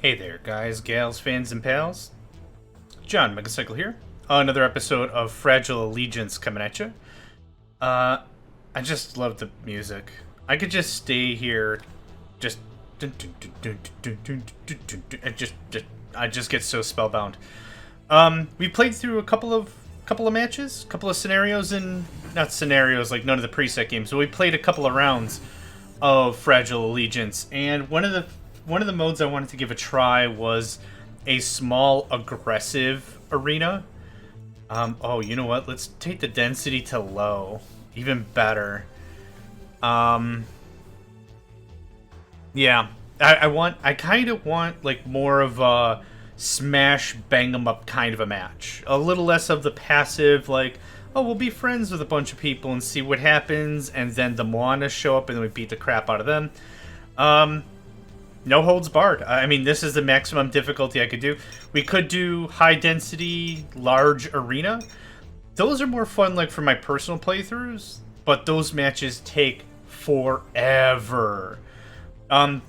Hey there, guys, gals, fans, and pals. John Megacycle here. Another episode of Fragile Allegiance coming at you. I just love the music. I could just stay here, just. I just get so spellbound. We played through a couple of matches, couple of scenarios, and not scenarios like none of the preset games, but we played a couple of rounds of Fragile Allegiance, and one of the modes I wanted to give a try was a small aggressive arena. Oh, you know what? Let's take the density to low. Even better. Yeah. I kind of want like more of a smash bang 'em up kind of a match. A little less of the passive like, oh, we'll be friends with a bunch of people and see what happens, and then the Moana show up and then we beat the crap out of them. No holds barred. I mean, this is the maximum difficulty I could do. We could do high density, large arena. Those are more fun, like, for my personal playthroughs, but those matches take forever.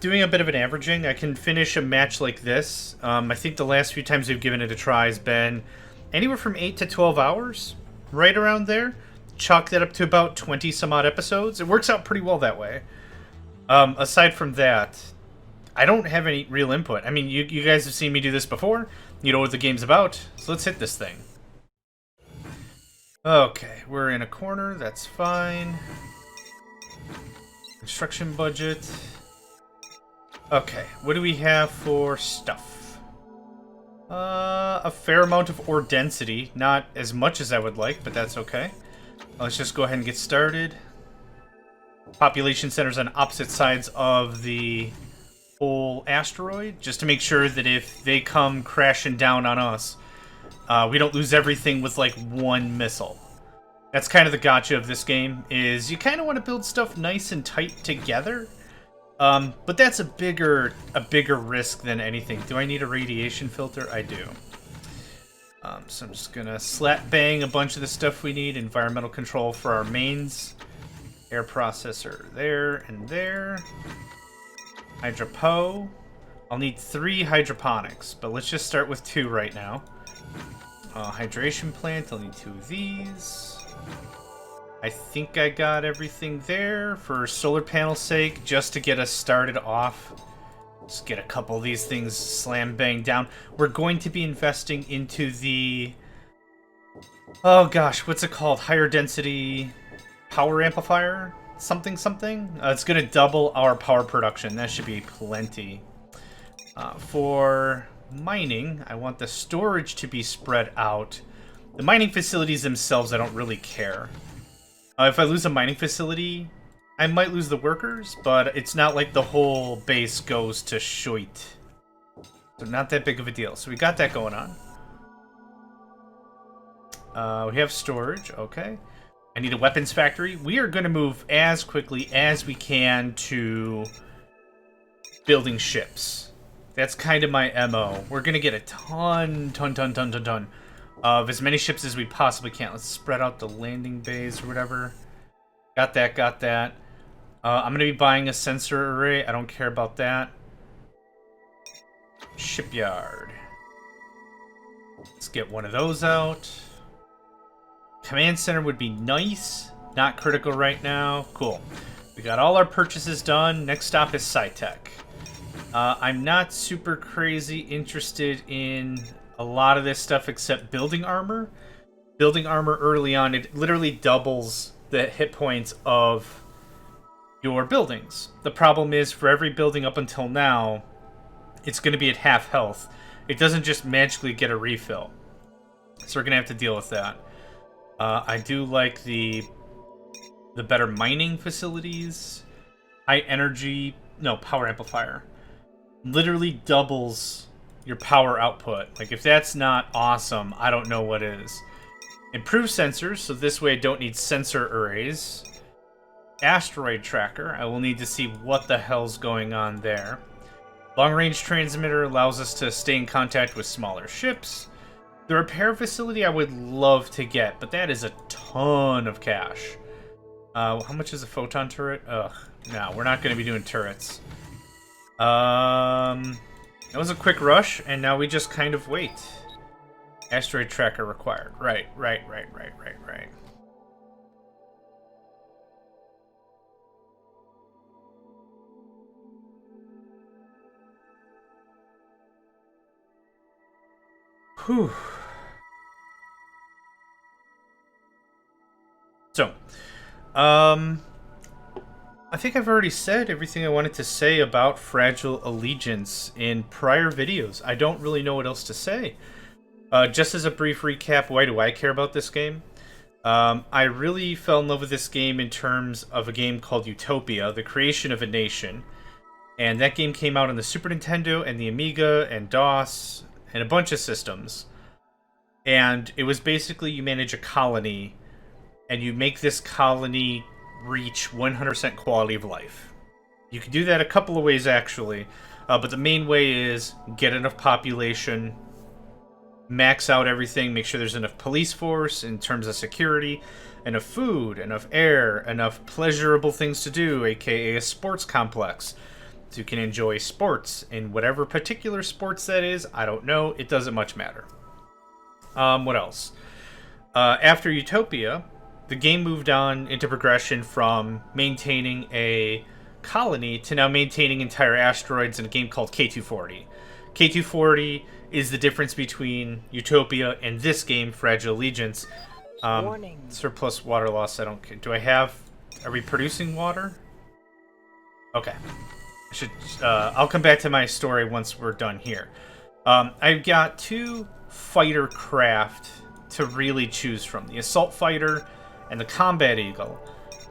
Doing a bit of an averaging, I can finish a match like this. I think the last few times we've given it a try has been anywhere from 8 to 12 hours, right around there. Chalk that up to about 20 some odd episodes. It works out pretty well that way. Aside from that, I don't have any real input. I mean, you guys have seen me do this before. You know what the game's about. So let's hit this thing. Okay, we're in a corner. That's fine. Construction budget. Okay, what do we have for stuff? A fair amount of ore density. Not as much as I would like, but that's okay. Let's just go ahead and get started. Population centers on opposite sides of the whole asteroid, just to make sure that if they come crashing down on us, we don't lose everything with like one missile. That's kind of the gotcha of this game, is you kind of want to build stuff nice and tight together, but that's a bigger risk than anything. Do I need a radiation filter? I do. So I'm just gonna slap bang a bunch of the stuff we need. Environmental control for our mains, air processor there and there. Hydropo. I'll need 3 hydroponics, but let's just start with 2 right now. Hydration plant, I'll need 2 of these. I think I got everything there for solar panel's sake, just to get us started off. Let's get a couple of these things slam bang down. We're going to be investing into the... oh gosh, what's it called? Higher density power amplifier? Something. It's going to double our power production. That should be plenty. For mining, I want the storage to be spread out. The mining facilities themselves, I don't really care. If I lose a mining facility, I might lose the workers, but it's not like the whole base goes to shoit. So not that big of a deal. So we got that going on. We have storage, okay. I need a weapons factory. We are going to move as quickly as we can to building ships. That's kind of my MO. We're going to get a ton of as many ships as we possibly can. Let's spread out the landing bays or whatever. Got that. I'm going to be buying a sensor array. I don't care about that. Shipyard. Let's get one of those out. Command center would be nice. Not critical right now. Cool. We got all our purchases done. Next stop is SciTech. I'm not super crazy interested in a lot of this stuff except building armor. Building armor early on, it literally doubles the hit points of your buildings. The problem is, for every building up until now, it's going to be at half health. It doesn't just magically get a refill. So we're going to have to deal with that. I do like the better mining facilities. High energy, no, power amplifier. Literally doubles your power output. Like, if that's not awesome, I don't know what is. Improve sensors, so this way I don't need sensor arrays. Asteroid tracker, I will need to see what the hell's going on there. Long-range transmitter allows us to stay in contact with smaller ships. The repair facility I would love to get, but that is a ton of cash. How much is a photon turret? Ugh, no, we're not going to be doing turrets. That was a quick rush, and now we just kind of wait. Asteroid tracker required. Right. Whew. So, I think I've already said everything I wanted to say about Fragile Allegiance in prior videos. I don't really know what else to say. Just as a brief recap, why do I care about this game? I really fell in love with this game in terms of a game called Utopia, the creation of a nation. And that game came out on the Super Nintendo and the Amiga and DOS and a bunch of systems. And it was basically you manage a colony and you make this colony reach 100% quality of life. You can do that a couple of ways, actually. But the main way is get enough population, max out everything, make sure there's enough police force in terms of security, enough food, enough air, enough pleasurable things to do, aka a sports complex. So you can enjoy sports in whatever particular sports that is. I don't know. It doesn't much matter. What else? After Utopia, the game moved on into progression from maintaining a colony to now maintaining entire asteroids in a game called K240. K240 is the difference between Utopia and this game, Fragile Allegiance. Surplus water loss, I don't care. Do I have... Are we producing water? Okay. I should... I'll come back to my story once we're done here. I've got two fighter craft to really choose from. The Assault Fighter and the Combat Eagle.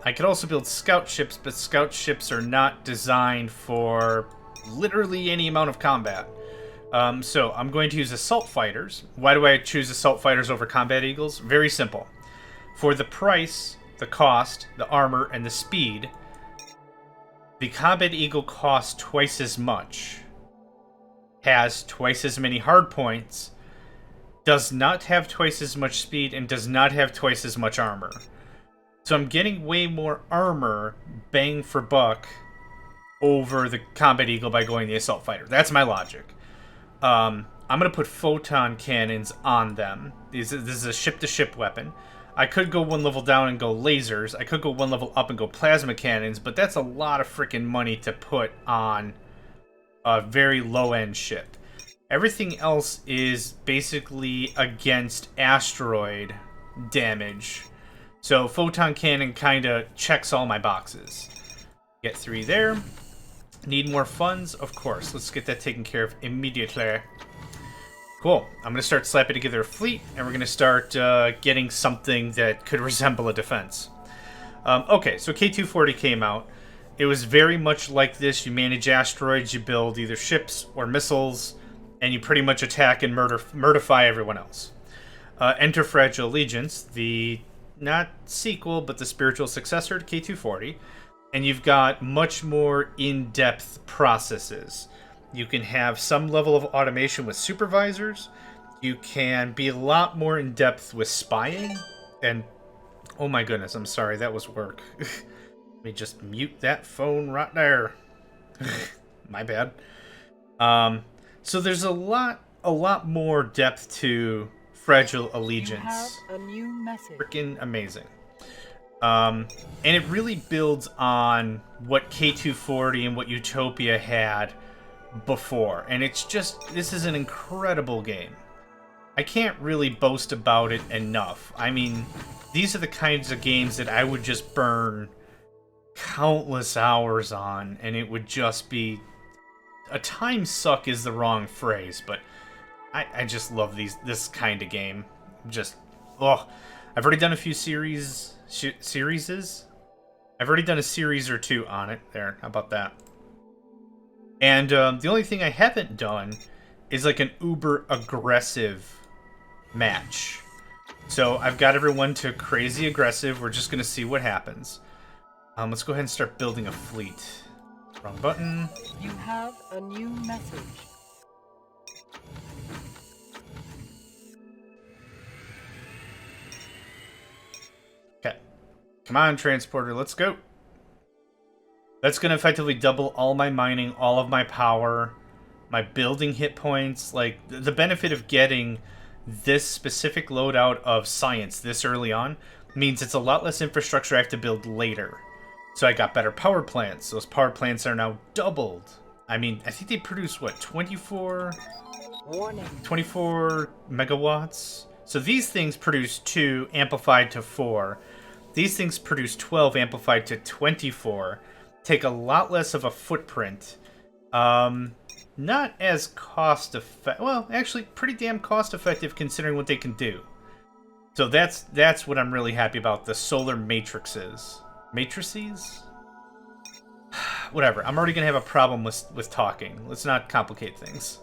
I could also build scout ships, but scout ships are not designed for literally any amount of combat. So I'm going to use Assault Fighters. Why do I choose Assault Fighters over Combat Eagles? Very simple. For the price, the cost, the armor, and the speed, the Combat Eagle costs twice as much, has twice as many hard points, does not have twice as much speed, and does not have twice as much armor. So I'm getting way more armor, bang for buck, over the Combat Eagle by going the Assault Fighter. That's my logic. I'm going to put photon cannons on them. This is a ship-to-ship weapon. I could go one level down and go lasers. I could go one level up and go plasma cannons, but that's a lot of freaking money to put on a very low-end ship. Everything else is basically against asteroid damage. So photon cannon kind of checks all my boxes. Get 3 there. Need more funds? Of course. Let's get that taken care of immediately. Cool. I'm going to start slapping together a fleet, and we're going to start getting something that could resemble a defense. Okay, so K240 came out. It was very much like this. You manage asteroids, you build either ships or missiles, and you pretty much attack and murderify everyone else. Enter Fragile Allegiance, the not sequel, but the spiritual successor to K240. And you've got much more in-depth processes. You can have some level of automation with supervisors. You can be a lot more in-depth with spying. And, oh my goodness, I'm sorry, that was work. Let me just mute that phone right there. My bad. So there's a lot more depth to Fragile Allegiance. You have a new message. Freaking amazing. And it really builds on what K240 and what Utopia had before. And it's just, this is an incredible game. I can't really boast about it enough. I mean, these are the kinds of games that I would just burn countless hours on, and it would just be... A time suck is the wrong phrase, but I just love this kind of game. Just, oh, I've already done a few series. I've already done a series or two on it. There, how about that? And the only thing I haven't done is like an uber aggressive match. So I've got everyone to crazy aggressive. We're just gonna see what happens. Let's go ahead and start building a fleet. Wrong button. You have a new message. Okay. Come on, transporter, let's go. That's going to effectively double all my mining, all of my power, my building hit points. Like, the benefit of getting this specific loadout of science this early on means it's a lot less infrastructure I have to build later. So I got better power plants. Those power plants are now doubled. I mean, I think they produce, what, 24 megawatts? So these things produce 2, amplified to 4. These things produce 12, amplified to 24. Take a lot less of a footprint. Not as cost-effective. Well, actually, pretty damn cost-effective considering what they can do. So that's what I'm really happy about, the solar matrices. Matrices? Whatever. I'm already going to have a problem with talking. Let's not complicate things.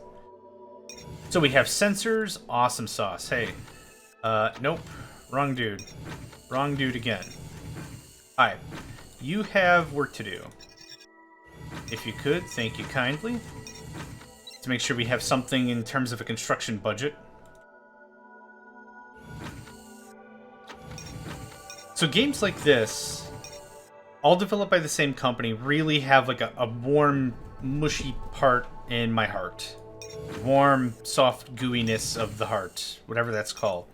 So we have sensors. Awesome sauce. Hey. Nope. Wrong dude. Wrong dude again. Hi. You have work to do. If you could, thank you kindly. To make sure we have something in terms of a construction budget. So games like this, all developed by the same company, really have like a warm, mushy part in my heart. Warm, soft gooiness of the heart. Whatever that's called.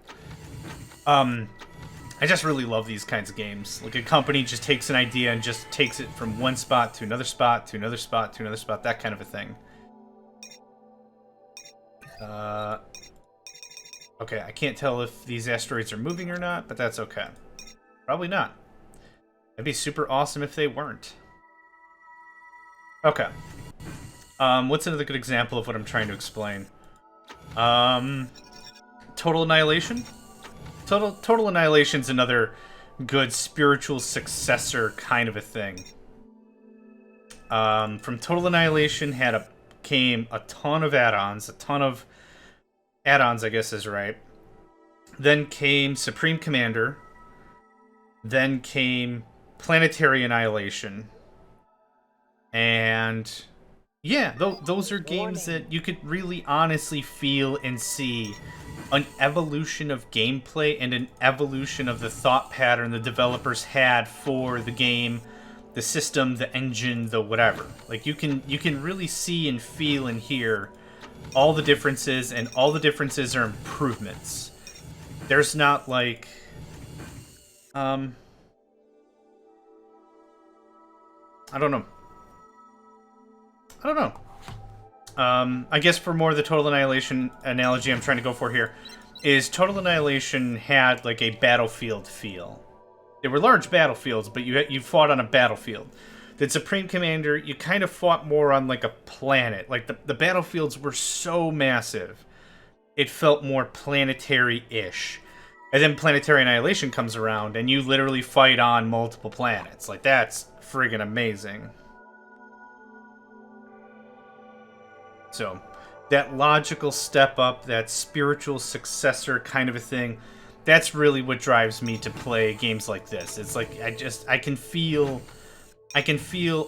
I just really love these kinds of games. Like, a company just takes an idea and just takes it from one spot to another spot to another spot to another spot. That kind of a thing. Okay, I can't tell if these asteroids are moving or not, but that's okay. Probably not. It'd be super awesome if they weren't. Okay. What's another good example of what I'm trying to explain? Total Annihilation? Total Annihilation's another good spiritual successor kind of a thing. From Total Annihilation came a ton of add-ons. I guess is right. Then came Supreme Commander. Then came Planetary Annihilation. And yeah, those are games that you could really honestly feel and see an evolution of gameplay and an evolution of the thought pattern the developers had for the game, the system, the engine, the whatever. Like, you can really see and feel and hear all the differences, and all the differences are improvements. There's not like I don't know. I guess for more of the Total Annihilation analogy I'm trying to go for here is Total Annihilation had like a battlefield feel. They were large battlefields, but you fought on a battlefield. The Supreme Commander, you kind of fought more on like a planet. Like the battlefields were so massive, it felt more planetary-ish. And then Planetary Annihilation comes around, and you literally fight on multiple planets. Like, that's friggin' amazing. So, that logical step up, that spiritual successor kind of a thing, that's really what drives me to play games like this. It's like, I can feel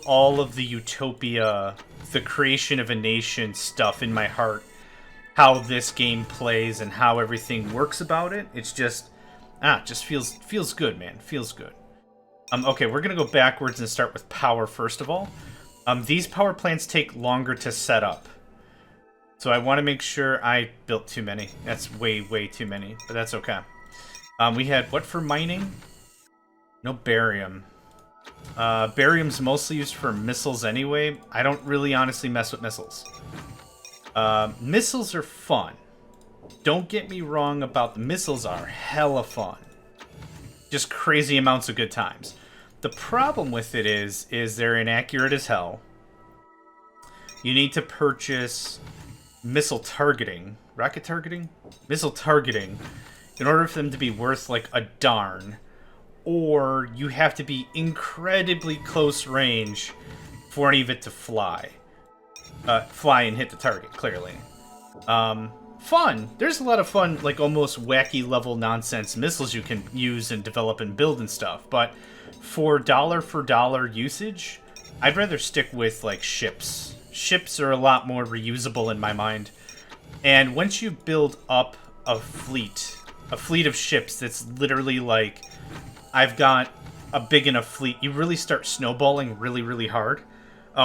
all of the utopia, the creation of a nation stuff in my heart. How this game plays and how everything works about it. It's just, just feels good, man. Feels good. Okay, we're gonna go backwards and start with power first of all. These power plants take longer to set up. So I want to make sure I built too many. That's way, way too many, but that's okay. We had, what for mining? No barium. Barium's mostly used for missiles anyway. I don't really honestly mess with missiles. Missiles are fun. Don't get me wrong about the missiles are hella fun. Just crazy amounts of good times. The problem with it is they're inaccurate as hell. You need to purchase missile targeting. Rocket targeting? Missile targeting. In order for them to be worth like a darn. Or you have to be incredibly close range for any of it to fly. Fly and hit the target, clearly. Fun. There's a lot of fun, like almost wacky level nonsense missiles you can use and develop and build and stuff. But for dollar usage, I'd rather stick with like ships. Ships are a lot more reusable in my mind. And once you build up a fleet of ships that's literally like, I've got a big enough fleet, you really start snowballing really, really hard,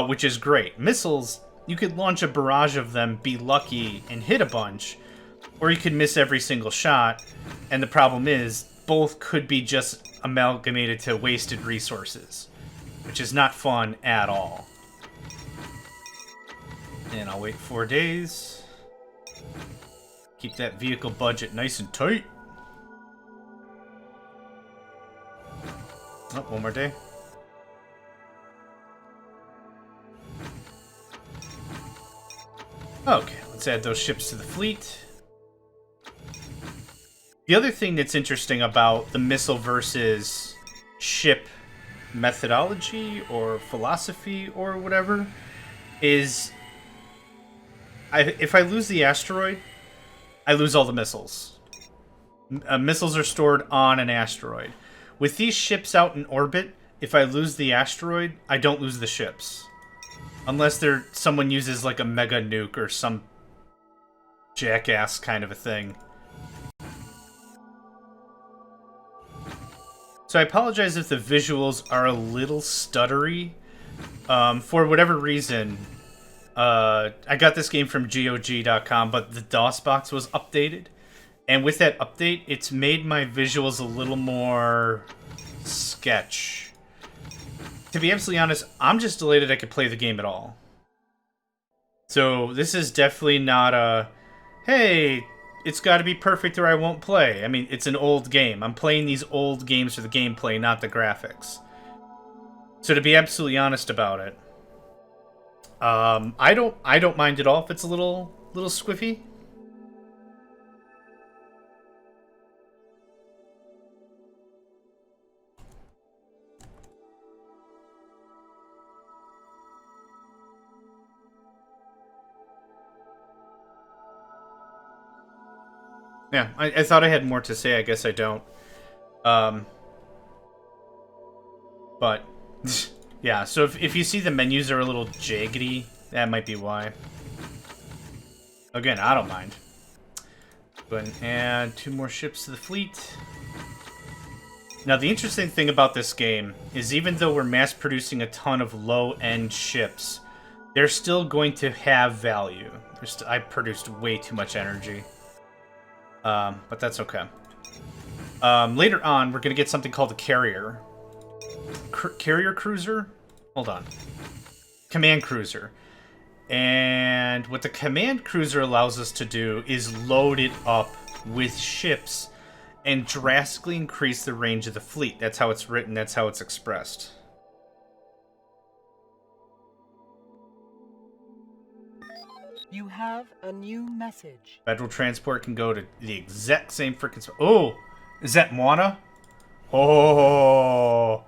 which is great. Missiles, You could launch a barrage of them, be lucky, and hit a bunch, or you could miss every single shot, and the problem is, both could be just amalgamated to wasted resources, which is not fun at all. And I'll wait 4 days. Keep that vehicle budget nice and tight. Oh, one more day. Okay, let's add those ships to the fleet. The other thing that's interesting about the missile versus ship methodology or philosophy or whatever is if I lose the asteroid, I lose all the missiles. Missiles are stored on an asteroid. With these ships out in orbit, if I lose the asteroid, I don't lose the ships. Unless someone uses like a mega nuke or some jackass kind of a thing. So I apologize if the visuals are a little stuttery. For whatever reason, I got this game from GOG.com, but the DOS box was updated. And with that update, it's made my visuals a little more sketch. To be absolutely honest, I'm just delighted I could play the game at all. So this is definitely not a, hey, it's got to be perfect or I won't play. I mean, it's an old game. I'm playing these old games for the gameplay, not the graphics. So to be absolutely honest about it, I don't mind at all if it's a little squiffy. Yeah, I thought I had more to say. I guess I don't. But, yeah, so if you see the menus are a little jaggedy, that might be why. Again, I don't mind. Go ahead and add 2 more ships to the fleet. Now, the interesting thing about this game is even though we're mass-producing a ton of low-end ships, they're still going to have value. I produced way too much energy. But that's okay. Later on, we're going to get something called a carrier. Carrier cruiser? Hold on. Command cruiser. And what the command cruiser allows us to do is load it up with ships and drastically increase the range of the fleet. That's how it's written. That's how it's expressed. You have a new message. Federal transport can go to the exact same freaking... Oh! Is that Moana? Oh,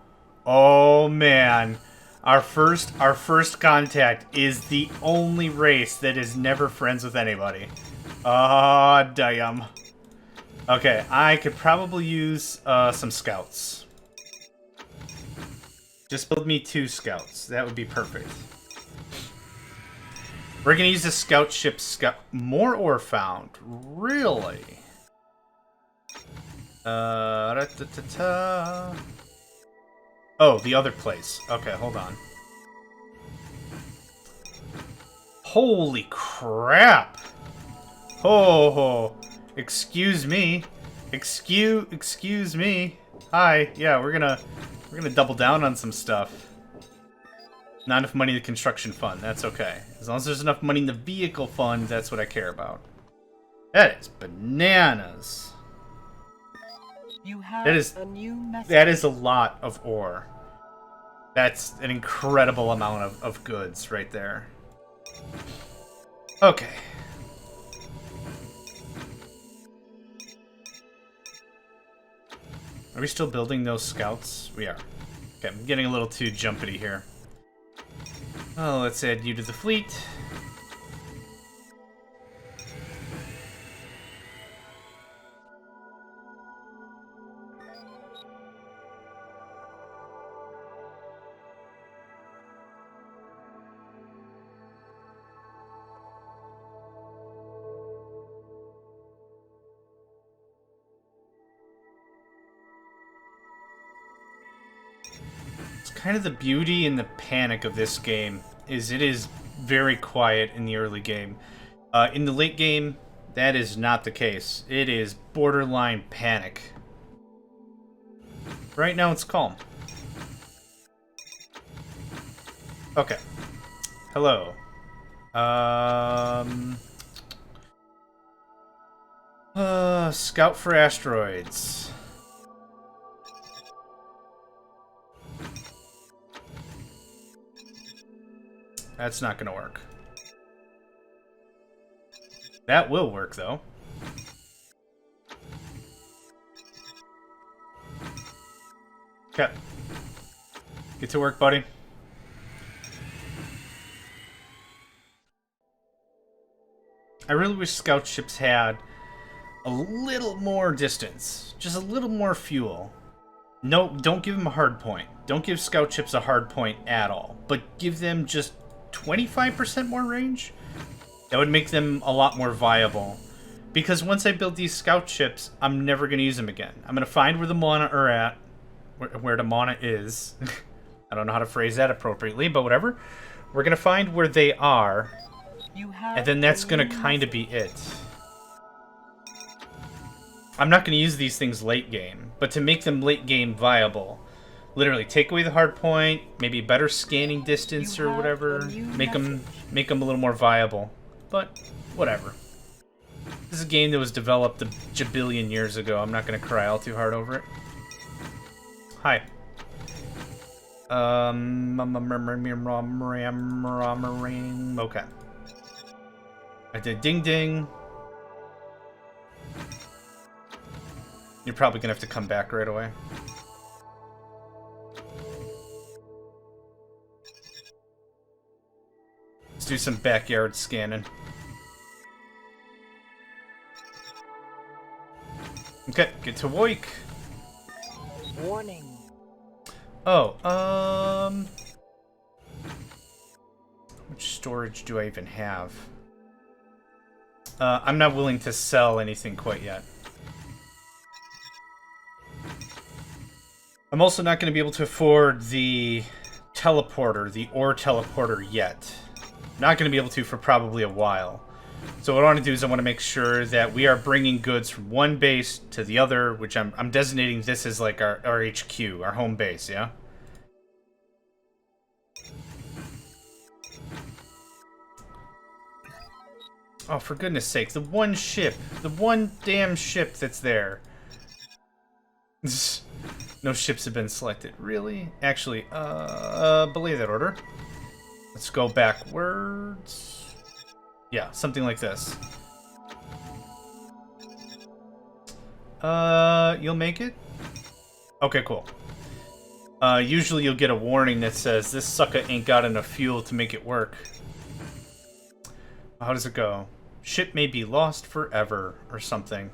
man. Our first contact is the only race that is never friends with anybody. Ah, damn. Okay, I could probably use some scouts. Just build me 2 scouts. That would be perfect. We're gonna use the scout ship. More ore found. Really? Oh, the other place. Okay, hold on. Holy crap! Oh, excuse me. Excuse me. Hi. Yeah, we're gonna double down on some stuff. Not enough money in the construction fund. That's okay. As long as there's enough money in the vehicle fund, that's what I care about. That is bananas. You have a new message. That is a lot of ore. That's an incredible amount of goods right there. Okay. Are we still building those scouts? We are. Okay, I'm getting a little too jumpity here. Oh, let's add you to the fleet. Kind of the beauty and the panic of this game is it is very quiet in the early game. In the late game, that is not the case. It is borderline panic. Right now, it's calm. Okay. Hello. Scout for asteroids. That's not gonna work. That will work, though. Okay. Get to work, buddy. I really wish scout ships had a little more distance. Just a little more fuel. No, don't give them a hard point. Don't give scout ships a hard point at all. But give them just 25% more range? That would make them a lot more viable. Because once I build these scout ships, I'm never going to use them again. I'm going to find where the Mana are at. Where the Mana is. I don't know how to phrase that appropriately, but whatever. We're going to find where they are. And then that's going to kind of be it. I'm not going to use these things late game. But to make them late game viable, literally take away the hard point, maybe better scanning distance or whatever, make them a little more viable. But whatever. This is a game that was developed a jabillion years ago. I'm not going to cry all too hard over it. Hi. Okay. I did ding ding. You're probably gonna have to come back right away. Let's do some backyard scanning. Okay, get to work. Warning. Oh, which storage do I even have? I'm not willing to sell anything quite yet. I'm also not going to be able to afford the teleporter, the ore teleporter yet. Not going to be able to for probably a while. So what I want to do is I want to make sure that we are bringing goods from one base to the other, which I'm designating this as like our HQ, our home base, yeah? Oh, for goodness sake, the one ship, the one damn ship that's there. No ships have been selected. Really? Actually, belay that order. Let's go backwards. Yeah, something like this. You'll make it? Okay, cool. Usually you'll get a warning that says, this sucker ain't got enough fuel to make it work. How does it go? Ship may be lost forever, or something.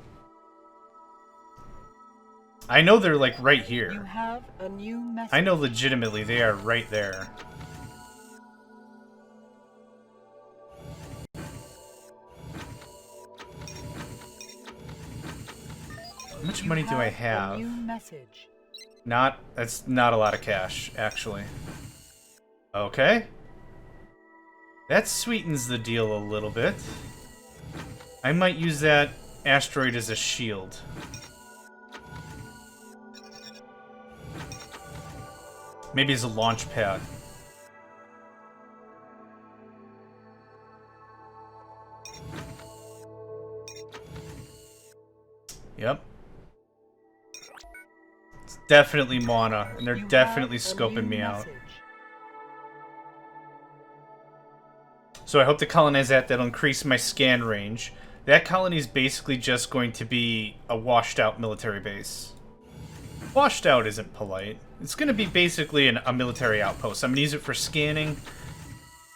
I know they're, like, right here. You have a new message. I know legitimately they are right there. How much money do I have? A new message. That's not a lot of cash, actually. Okay. That sweetens the deal a little bit. I might use that asteroid as a shield. Maybe as a launch pad. Yep. It's definitely Mana, and they're definitely scoping me out. So I hope to colonize that'll increase my scan range. That colony is basically just going to be a washed out military base. Washed out isn't polite. It's going to be basically a military outpost. I'm going to use it for scanning.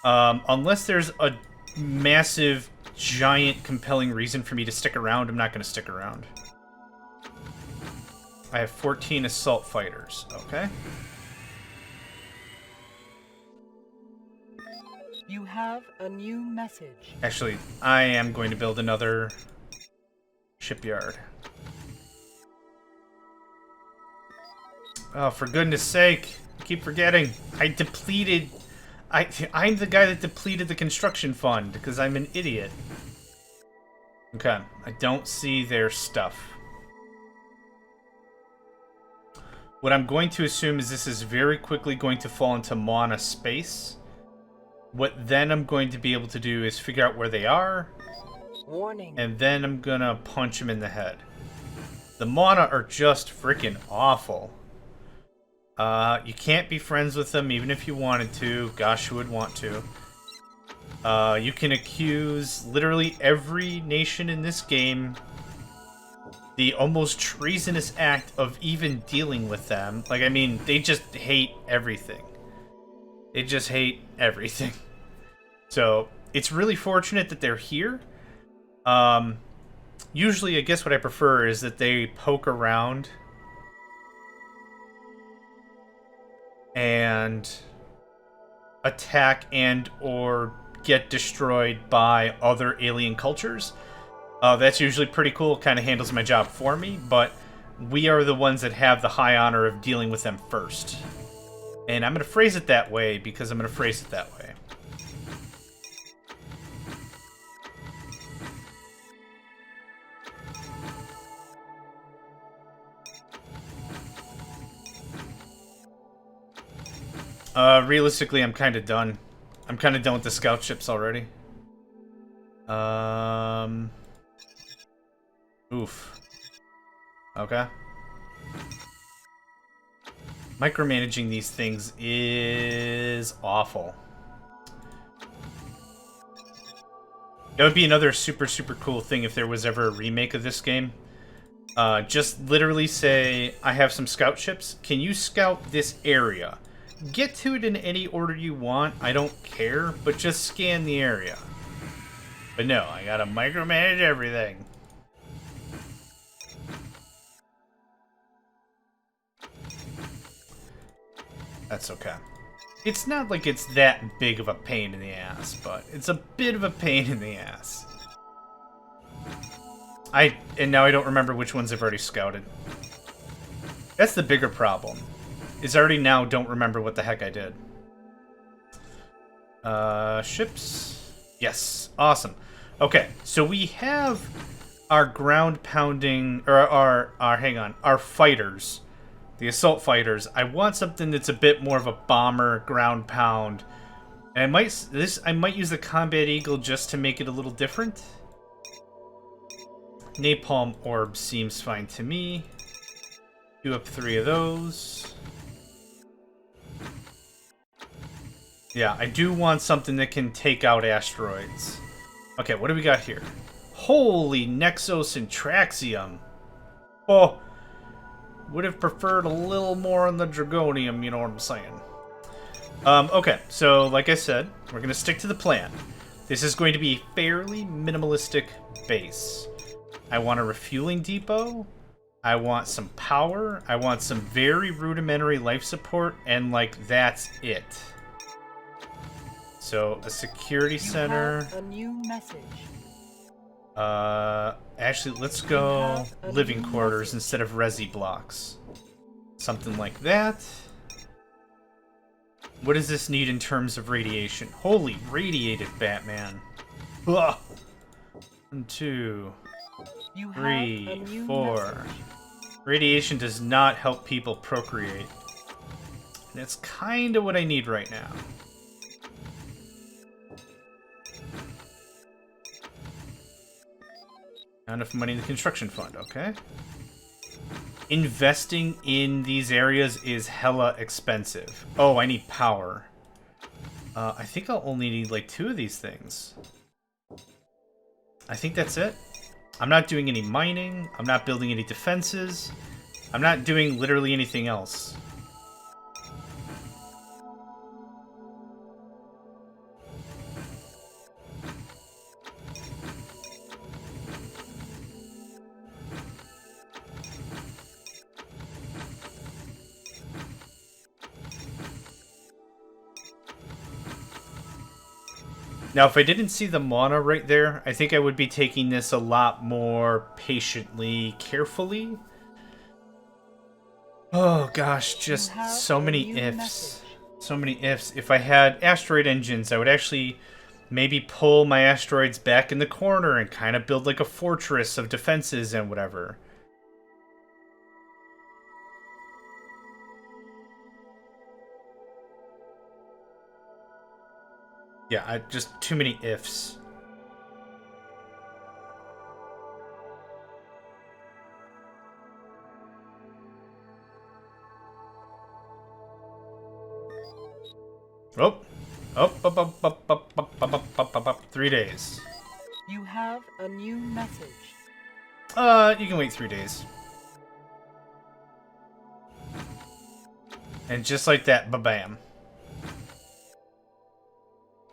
Unless there's a massive, giant, compelling reason for me to stick around, I'm not going to stick around. I have 14 assault fighters. Okay. You have a new message. Actually, I am going to build another shipyard. Oh, for goodness sake. I keep forgetting. I depleted I'm the guy that depleted the construction fund because I'm an idiot. Okay, I don't see their stuff. What I'm going to assume is this is very quickly going to fall into mana space. What then I'm going to be able to do is figure out where they are. Warning. And then I'm gonna punch them in the head. The mana are just freaking awful. You can't be friends with them even if you wanted to. Gosh, who would want to? You can accuse literally every nation in this game the almost treasonous act of even dealing with them. Like, I mean, they just hate everything. They just hate everything. So, it's really fortunate that they're here. Usually, I guess what I prefer is that they poke around and attack and or get destroyed by other alien cultures. That's usually pretty cool, kind of handles my job for me, but we are the ones that have the high honor of dealing with them first. And I'm going to phrase it that way because I'm going to phrase it that way. Realistically, I'm kind of done. I'm kind of done with the scout ships already. Oof. Okay. Micromanaging these things is awful. That would be another super, super cool thing if there was ever a remake of this game. Just literally say, I have some scout ships. Can you scout this area? Get to it in any order you want. I don't care, but just scan the area. But no, I gotta micromanage everything. That's okay. It's not like it's that big of a pain in the ass, but it's a bit of a pain in the ass. And now I don't remember which ones I've already scouted. That's the bigger problem. Is I already now don't remember what the heck I did. Ships. Yes. Awesome. Okay, so we have our ground pounding, or our fighters. The assault fighters. I want something that's a bit more of a bomber ground pound. And I might use the combat eagle just to make it a little different. Napalm orb seems fine to me. Do up 3 of those. Yeah, I do want something that can take out asteroids. Okay, what do we got here? Holy Nexos and Traxium. Oh, would have preferred a little more on the Dragonium, you know what I'm saying. Okay, so like I said, we're going to stick to the plan. This is going to be a fairly minimalistic base. I want a refueling depot. I want some power. I want some very rudimentary life support, and like that's it. So a security center. A new message. Actually, let's go living quarters instead of resi blocks. Something like that. What does this need in terms of radiation? Holy radiated Batman. Ugh. 1, 2, 3, 4. Radiation does not help people procreate. That's kind of what I need right now. Not enough money in the construction fund, okay. Investing in these areas is hella expensive. Oh, I need power. I think I'll only need like 2 of these things. I think that's it. I'm not doing any mining. I'm not building any defenses. I'm not doing literally anything else. Now, if I didn't see the mana right there, I think I would be taking this a lot more patiently, carefully. Oh gosh, just so many ifs. So many ifs. If I had asteroid engines, I would actually maybe pull my asteroids back in the corner and kind of build like a fortress of defenses and whatever. Yeah, just too many ifs. Oh. Up. 3 days. You have a new message. You can wait 3 days. And just like that, ba-bam.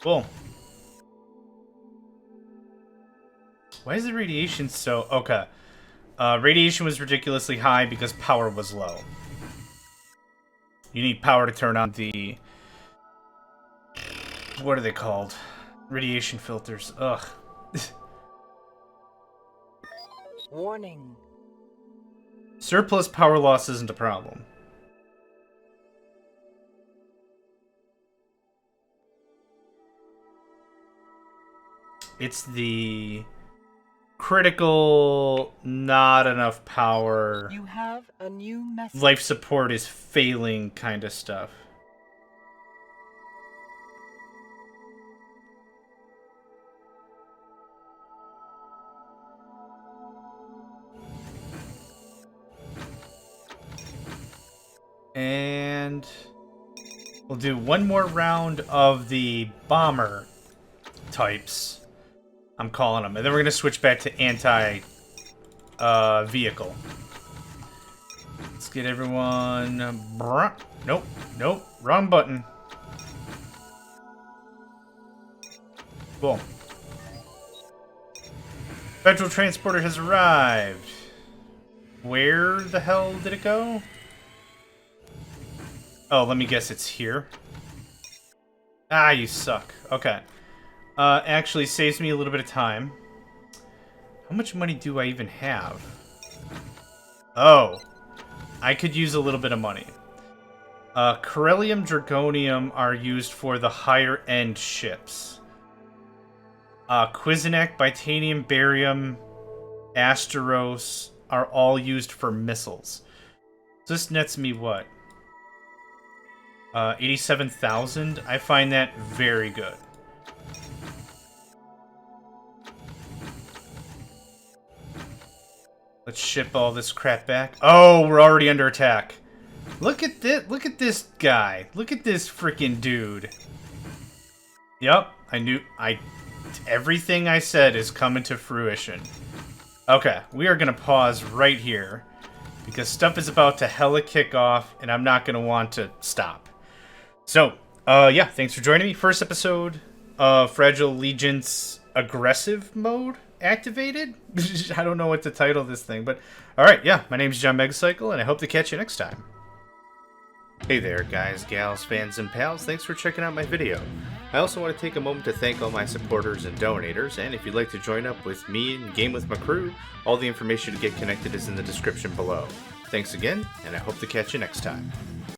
Cool. Why is the radiation so... Okay. Radiation was ridiculously high because power was low. You need power to turn on the... What are they called? Radiation filters. Ugh. Warning. Surplus power loss isn't a problem. It's the critical, not enough power. You have a new message. Life support is failing kind of stuff. And we'll do one more round of the bomber types. I'm calling them. And then we're going to switch back to anti-vehicle. Let's get everyone... Nope. Wrong button. Cool. Federal transporter has arrived. Where the hell did it go? Oh, let me guess it's here. Ah, you suck. Okay. Actually saves me a little bit of time. How much money do I even have? Oh. I could use a little bit of money. Corellium, Dragonium are used for the higher end ships. Quizinak, Bitanium, Barium, Asteros are all used for missiles. So this nets me what? 87,000. I find that very good. Let's ship all this crap back. Oh, we're already under attack. Look at this. Look at this guy. Look at this freaking dude. Yep, everything I said is coming to fruition. Okay, we are gonna pause right here because stuff is about to hella kick off, and I'm not gonna want to stop. So, yeah, thanks for joining me. First episode of Fragile Allegiance Aggressive Mode activated. I don't know what to title this thing, but alright, yeah, my name's John Megacycle, and I hope to catch you next time. Hey there, guys, gals, fans, and pals. Thanks for checking out my video. I also want to take a moment to thank all my supporters and donators, and if you'd like to join up with me and game with my crew, all the information to get connected is in the description below. Thanks again, and I hope to catch you next time.